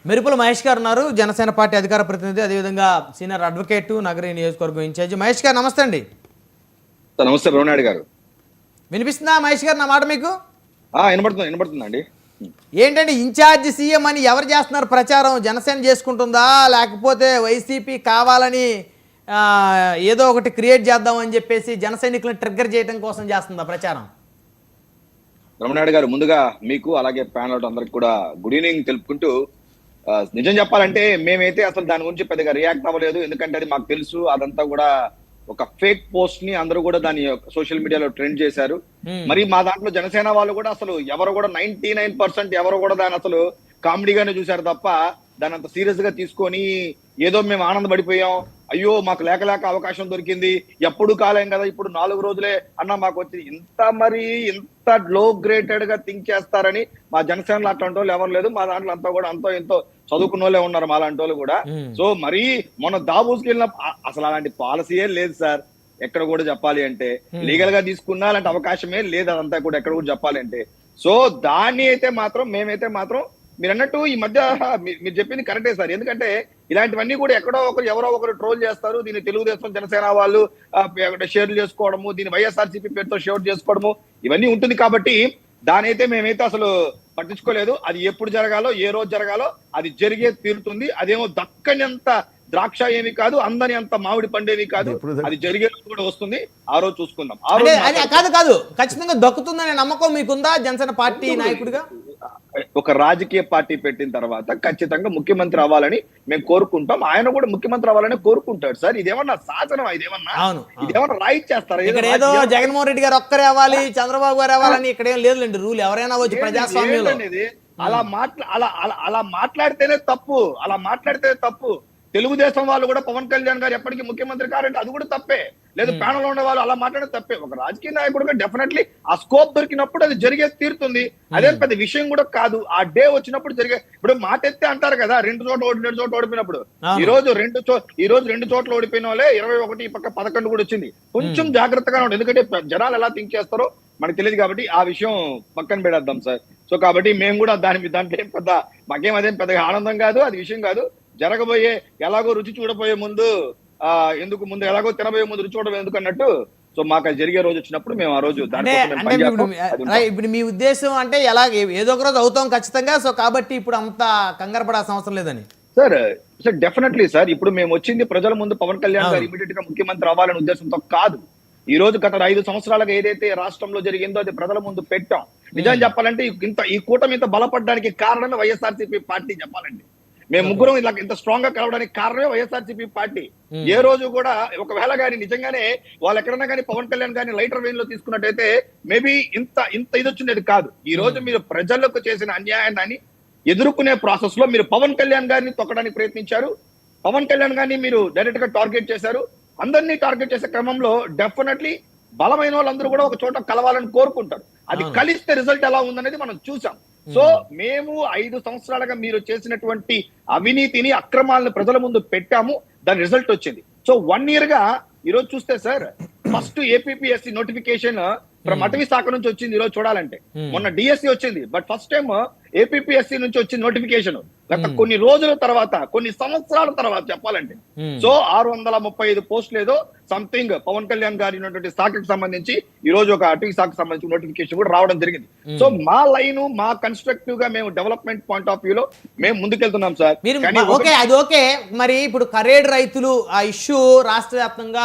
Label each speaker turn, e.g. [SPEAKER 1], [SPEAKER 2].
[SPEAKER 1] మెరుపుల మహేష్ గారు ఉన్నారు, జనసేన పార్టీ అధికార ప్రతినిధి, అదేవిధంగా సీనియర్ అడ్వకేట్, నగరి నియోజకవర్గం ఇన్ఛార్జి. మహేష్ గారు నమస్తే అండి.
[SPEAKER 2] నమస్తే బ్రహ్మనాయుడు గారు.
[SPEAKER 1] వినిపిస్తుందా మహేష్ గారు నా మాట మీకు?
[SPEAKER 2] వినపడుతుందండి.
[SPEAKER 1] ఏంటంటే ఇన్ఛార్జి సీఎం అని ఎవరు చేస్తున్నారు ప్రచారం? జనసేన చేసుకుంటుందా, లేకపోతే వైసీపీ కావాలని ఏదో ఒకటి క్రియేట్ చేద్దామని చెప్పేసి జన సైనికులను ట్రిగ్గర్ చేయడం కోసం చేస్తుందా ప్రచారం?
[SPEAKER 2] బ్రహ్మనాయుడు గారు, ముందుగా మీకు అలాగే ప్యానల్ అందరికి కూడా గుడ్ ఈవినింగ్ తెలుపుకుంటూ, నిజం చెప్పాలంటే మేమైతే అసలు దాని గురించి పెద్దగా రియాక్ట్ అవ్వలేదు. ఎందుకంటే అది మాకు తెలుసు, అదంతా కూడా ఒక ఫేక్ పోస్ట్ ని అందరూ కూడా దాన్ని సోషల్ మీడియాలో ట్రెండ్ చేశారు. మరి మా దాంట్లో జనసేన వాళ్ళు కూడా అసలు ఎవరు కూడా 99% ఎవరు కూడా దాన్ని అసలు కామెడీగానే చూశారు తప్ప దాన్ని అంత సీరియస్ గా తీసుకొని ఏదో మేము ఆనందపడిపోయాం, అయ్యో మాకు లేక లేక అవకాశం దొరికింది, ఎప్పుడు కాలేం కదా, ఇప్పుడు 4 రోజులే అన్న మాకు వచ్చి ఇంత లో గ్రేటెడ్ గా థింక్ చేస్తారని మా జనసేనలో అట్లాంటి వాళ్ళు ఎవరు లేదు. మా దాంట్లో అంతా కూడా అంతో ఎంతో చదువుకున్న వాళ్ళే ఉన్నారు మా లాంటి వాళ్ళు కూడా. సో మరి మొన్న దావూస్కి వెళ్ళిన అసలు అలాంటి పాలసీయే లేదు సార్. ఎక్కడ కూడా చెప్పాలి అంటే లీగల్ గా తీసుకున్నా అలాంటి అవకాశమే లేదు. అదంతా కూడా ఎక్కడ కూడా చెప్పాలి అంటే. సో దాన్ని అయితే మాత్రం మేమైతే మాత్రం మీరు అన్నట్టు ఈ మధ్య మీరు చెప్పింది కరెక్టే సార్. ఎందుకంటే ఇలాంటివన్నీ కూడా ఎక్కడో ఒకరు ఎవరో ఒకరు ట్రోల్ చేస్తారు. దీన్ని తెలుగుదేశం జనసేన వాళ్ళు షేర్లు చేసుకోవడము, దీన్ని వైఎస్ఆర్సీపీ పేరుతో షేర్ చేసుకోవడము, ఇవన్నీ ఉంటుంది. కాబట్టి దానైతే మేమైతే అసలు పట్టించుకోలేదు. అది ఎప్పుడు జరగాలో, ఏ రోజు జరగాలో అది జరిగే తీరుతుంది. అదేమో దక్కనంత ద్రాక్ష ఏమి కాదు, అందని అంత మామిడి పండేవి కాదు. అది జరిగే రోజు కూడా వస్తుంది, ఆ రోజు చూసుకుందాం.
[SPEAKER 1] కాదు ఖచ్చితంగా దక్కుతుందనే నమ్మకం మీకుందా జనసేన పార్టీ నాయకుడిగా?
[SPEAKER 2] ఒక రాజకీయ పార్టీ పెట్టిన తర్వాత ఖచ్చితంగా ముఖ్యమంత్రి అవ్వాలని మేము కోరుకుంటాం. ఆయన కూడా ముఖ్యమంత్రి అవ్వాలని కోరుకుంటాడు సార్. ఇదేమన్నా శాసనం, ఇదేమన్నా రాయి చేస్తారా?
[SPEAKER 1] ఏదో జగన్మోహన్ రెడ్డి గారు ఒక్కరే అవ్వాలి, చంద్రబాబు గారు అవ్వాలని ఇక్కడ ఏం లేదులేండి రూల్. ఎవరైనా వచ్చి ప్రజాస్వామ్యంలో
[SPEAKER 2] అలా మాట్లాడితేనే తప్పు. తెలుగుదేశం వాళ్ళు కూడా పవన్ కళ్యాణ్ గారు ఎప్పటికీ ముఖ్యమంత్రి కారంటే అది కూడా తప్పే. లేదు ప్యానల్ ఉన్న వాళ్ళు అలా మాట్లాడే తప్పే. ఒక రాజకీయ నాయకుడుగా డెఫినెట్లీ ఆ స్కోప్ దొరికినప్పుడు అది జరిగే తీరుతుంది. అదే పెద్ద విషయం కూడా కాదు. ఆ డే వచ్చినప్పుడు జరిగే, ఇప్పుడు మాట ఎత్తే అంటారు కదా, 2 చోట్ల ఓడిపోయినప్పుడు. ఈ రోజు 2 చోట్ల ఓడిపోయిన వాళ్ళే 21, ఈ పక్క 11 కూడా వచ్చింది. కొంచెం జాగ్రత్తగా ఉంటుంది. ఎందుకంటే జనాలు ఎలా థింక్ చేస్తారో మనకు తెలియదు. కాబట్టి ఆ విషయం పక్కన పెడేద్దాం సార్. సో కాబట్టి మేము కూడా దాంట్లో మాకేం అదేం పెద్దగా ఆనందం కాదు, అది విషయం కాదు. జరగబోయే ఎలాగో రుచి చూడబోయే ముందు ఎలాగో తినబోయే ముందు రుచి చూడబోయే ఎందుకు అన్నట్టు. సో మాకు అది జరిగే రోజు వచ్చినప్పుడు మేము ఆ రోజు
[SPEAKER 1] ఇప్పుడు మీ ఉద్దేశం అంటే ఎలా ఏదో ఒక రోజు అవుతాం ఖచ్చితంగా. సో కాబట్టి ఇప్పుడు అంత కంగారు పడాల్సిన అవసరం లేదని
[SPEAKER 2] సార్. Definitely sir. ఇప్పుడు మేము వచ్చింది ప్రజల ముందు పవన్ కళ్యాణ్ గారు ఇమీడియట్ గా ముఖ్యమంత్రి అవ్వాలనే ఉద్దేశంతో కాదు. ఈ రోజు గత 5 సంవత్సరాలుగా ఏదైతే రాష్ట్రంలో జరిగిందో అది ప్రజల ముందు పెట్టాం. నిజం చెప్పాలంటే ఈ కూటమి ఇంత బలపడడానికి కారణమే వైఎస్ఆర్సీపీ పార్టీ. చెప్పాలంటే మేము ముగ్గురం ఇలా ఇంత స్ట్రాంగ్ గా కలవడానికి కారణమే వైఎస్ఆర్సీపీ పార్టీ. ఏ రోజు కూడా ఒకవేళ కానీ నిజంగానే వాళ్ళు ఎక్కడన్నా కానీ పవన్ కళ్యాణ్ గారిని లైటర్ వెయిన్ లో తీసుకున్నట్టయితే మేబీ ఇంత ఇది వచ్చిండేది కాదు. ఈ రోజు మీరు ప్రజలకు చేసిన అన్యాయాన్ని ఎదుర్కొనే ప్రాసెస్ లో మీరు పవన్ కళ్యాణ్ గారిని తొక్కడానికి ప్రయత్నించారు. పవన్ కళ్యాణ్ గారిని మీరు డైరెక్ట్ గా టార్గెట్ చేశారు. అందరినీ టార్గెట్ చేసే క్రమంలో డెఫినెట్లీ బలమైన వాళ్ళందరూ కూడా ఒక చోట కలవాలని కోరుకుంటారు. అది కలిస్తే రిజల్ట్ ఎలా ఉందనేది మనం చూసాం. సో మేము 5 సంవత్సరాలుగా మీరు చేసినటువంటి అవినీతిని, అక్రమాలను ప్రజల ముందు పెట్టాము. దాని రిజల్ట్ వచ్చింది. సో 1 year గా ఈరోజు చూస్తే sir, first APSC notification from అటవీ శాఖ నుంచి వచ్చింది. ఈరోజు చూడాలంటే మొన్న డిఎస్సి వచ్చింది, బట్ ఫస్ట్ టైం ఏపీఎస్సీ నుంచి వచ్చింది నోటిఫికేషన్. గత కొన్ని రోజుల తర్వాత, కొన్ని సంవత్సరాల తర్వాత చెప్పాలంటే. సో 635 పోస్టులు ఏదో సంథింగ్ పవన్ కళ్యాణ్ గారి ఉన్నటువంటి శాఖకు సంబంధించి ఈ రోజు ఒక అటవీ శాఖకు సంబంధించి నోటిఫికేషన్ కూడా రావడం జరిగింది. సో మా లైన్, మా కన్స్ట్రక్టివ్ గా మేము డెవలప్మెంట్ పాయింట్ ఆఫ్ వ్యూలో మేము ముందుకెళ్తున్నాం సార్.
[SPEAKER 1] ఓకే, అది ఓకే. మరి ఇప్పుడు కరేడ్ రైతులు ఆ ఇష్యూ రాష్ట్ర వ్యాప్తంగా